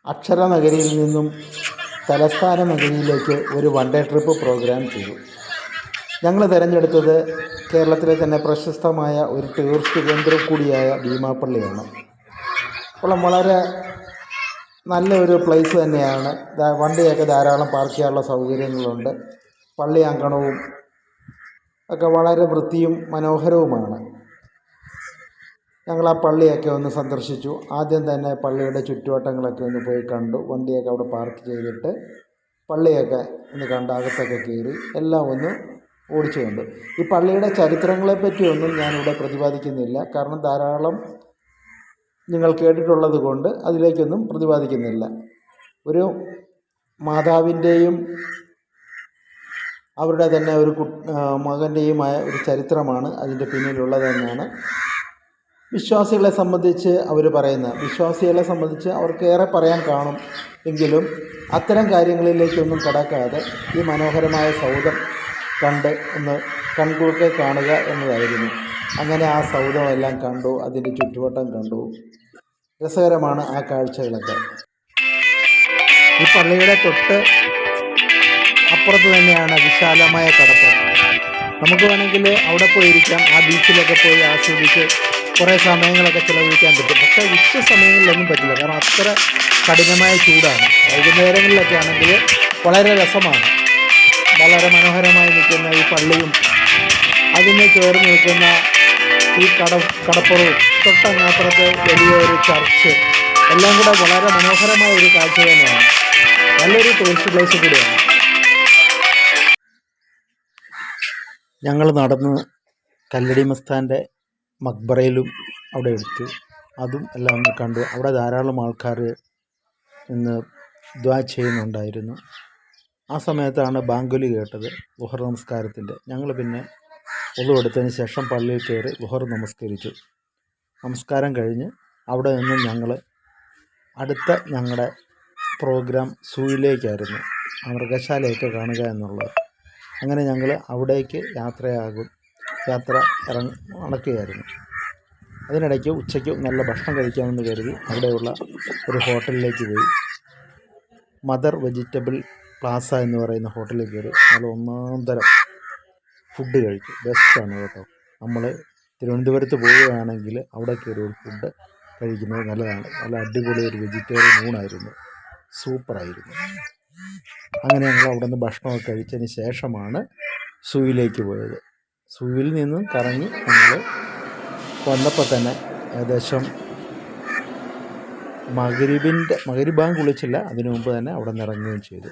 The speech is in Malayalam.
അക്ഷര നഗരിയിൽ നിന്നും തലസ്ഥാന നഗരിയിലേക്ക് ഒരു വൺ ഡേ ട്രിപ്പ് പ്രോഗ്രാം ചെയ്തു. ഞങ്ങൾ തിരഞ്ഞെടുത്തത് കേരളത്തിലെ തന്നെ പ്രശസ്തമായ ഒരു ടൂറിസ്റ്റ് കേന്ദ്രം കൂടിയായ ഭീമാപ്പള്ളിയാണ്. അപ്പോൾ വളരെ നല്ല ഒരു പ്ലേസ് തന്നെയാണ്. വണ്ടിയൊക്കെ ധാരാളം പാർക്ക് ചെയ്യാനുള്ള സൗകര്യങ്ങളുണ്ട്. പള്ളി അങ്കണവും ഒക്കെ വളരെ വൃത്തിയും മനോഹരവുമാണ്. ഞങ്ങൾ ആ പള്ളിയൊക്കെ ഒന്ന് സന്ദർശിച്ചു. ആദ്യം തന്നെ പള്ളിയുടെ ചുറ്റുവട്ടങ്ങളൊക്കെ ഒന്ന് പോയി കണ്ടു. വണ്ടിയൊക്കെ അവിടെ പാർക്ക് ചെയ്തിട്ട് പള്ളിയൊക്കെ ഒന്ന് കണ്ട് അകത്തൊക്കെ കയറി എല്ലാം ഒന്ന് ഓടിച്ചു കണ്ടു. ഈ പള്ളിയുടെ ചരിത്രങ്ങളെപ്പറ്റിയൊന്നും ഞാനിവിടെ പ്രതിപാദിക്കുന്നില്ല, കാരണം ധാരാളം നിങ്ങൾ കേട്ടിട്ടുള്ളത് കൊണ്ട് അതിലേക്കൊന്നും പ്രതിപാദിക്കുന്നില്ല. ഒരു മാതാവിൻ്റെയും അവരുടെ തന്നെ ഒരു മകൻ്റെയുമായ ഒരു ചരിത്രമാണ് അതിൻ്റെ പിന്നിലുള്ളതെന്നാണ് വിശ്വാസികളെ സംബന്ധിച്ച് അവർ പറയുന്നത്. വിശ്വാസികളെ സംബന്ധിച്ച് അവർക്കേറെ പറയാൻ കാണും. എങ്കിലും അത്തരം കാര്യങ്ങളിലേക്കൊന്നും കടക്കാതെ ഈ മനോഹരമായ സൗധം കണ്ട് ഒന്ന് കൺകുളിർക്കെ കാണുക എന്നതായിരുന്നു. അങ്ങനെ ആ സൗധമെല്ലാം കണ്ടു, അതിൻ്റെ ചുറ്റുവട്ടം കണ്ടു. രസകരമാണ് ആ കാഴ്ചകളൊക്കെ. ഈ പള്ളിയുടെ തൊട്ട് അപ്പുറത്ത് തന്നെയാണ് വിശാലമായ കടപ്പുറം. നമുക്ക് വേണമെങ്കിൽ അവിടെ പോയിരിക്കാം, ആ ബീച്ചിലൊക്കെ പോയി ആസ്വദിച്ച് കുറേ സമയങ്ങളൊക്കെ ചിലവഴിക്കാൻ പറ്റും. പക്ഷേ ഉച്ച സമയങ്ങളിലൊന്നും പറ്റില്ല, കാരണം അത്ര കഠിനമായ ചൂടാണ്. വൈകുന്നേരങ്ങളിലൊക്കെ ആണെങ്കിൽ വളരെ രസമാണ്. വളരെ മനോഹരമായി നിൽക്കുന്ന ഈ പള്ളിയും അതിനെ ചേർന്ന് നിൽക്കുന്ന ഈ കടപ്പുറവും തൊട്ടങ്ങാപ്പുറത്ത് വലിയൊരു ചർച്ച് എല്ലാം കൂടെ വളരെ മനോഹരമായ ഒരു കാഴ്ച തന്നെയാണ്. നല്ലൊരു ടൂറിസ്റ്റ് പ്ലേസ് കൂടിയാണ്. ഞങ്ങൾ നടന്ന് കല്ലടി മസ്താൻ്റെ മക്ബറയിലും അവിടെ എടുത്തു. അതും എല്ലാം ഒന്ന് കണ്ടു. അവിടെ ധാരാളം ആൾക്കാർ ഇന്ന് ദ്വാ ചെയ്യുന്നുണ്ടായിരുന്നു. ആ സമയത്താണ് ബാങ്കുലി കേട്ടത്, ളുഹർ നമസ്കാരത്തിൻ്റെ. ഞങ്ങൾ പിന്നെ ഒതുവെടുത്തതിന് ശേഷം പള്ളിയിൽ കയറി ളുഹർ നമസ്കരിച്ചു. നമസ്കാരം കഴിഞ്ഞ് അവിടെ നിന്നും ഞങ്ങൾ അടുത്ത ഞങ്ങളുടെ പ്രോഗ്രാം സൂയിലേക്കായിരുന്നു, മൃഗശാലയൊക്കെ കാണുക എന്നുള്ളത്. അങ്ങനെ ഞങ്ങൾ അവിടേക്ക് യാത്ര നടക്കുകയായിരുന്നു. അതിനിടയ്ക്ക് ഉച്ചയ്ക്ക് നല്ല ഭക്ഷണം കഴിക്കാമെന്ന് കരുതി അവിടെയുള്ള ഒരു ഹോട്ടലിലേക്ക് പോയി. മദർ വെജിറ്റബിൾ പ്ലാസ എന്ന് പറയുന്ന ഹോട്ടലിൽ കയറി നല്ല ഒന്നാം തരം ഫുഡ് കഴിച്ചു. ബെസ്റ്റാണ് കേട്ടോ. നമ്മൾ തിരുവനന്തപുരത്ത് പോവുകയാണെങ്കിൽ അവിടെ കയറി ഒരു ഫുഡ് കഴിക്കുന്നത് നല്ലതാണ്. നല്ല അടിപൊളി ഒരു വെജിറ്റേറിയൻ ഊണായിരുന്നു, സൂപ്പറായിരുന്നു. അങ്ങനെ ഞങ്ങൾ അവിടെ നിന്ന് ഭക്ഷണമൊക്കെ കഴിച്ചതിന് ശേഷമാണ് സൂയിലേക്ക് പോയത്. സൂയിൽ നിന്നും കറങ്ങി ഞങ്ങൾ വന്നപ്പോൾ തന്നെ ഏകദേശം മഗ്‌രിബാങ്ക് വിളിച്ചില്ല, അതിനു മുമ്പ് തന്നെ അവിടെ നിന്ന് ഇറങ്ങുകയും ചെയ്തു.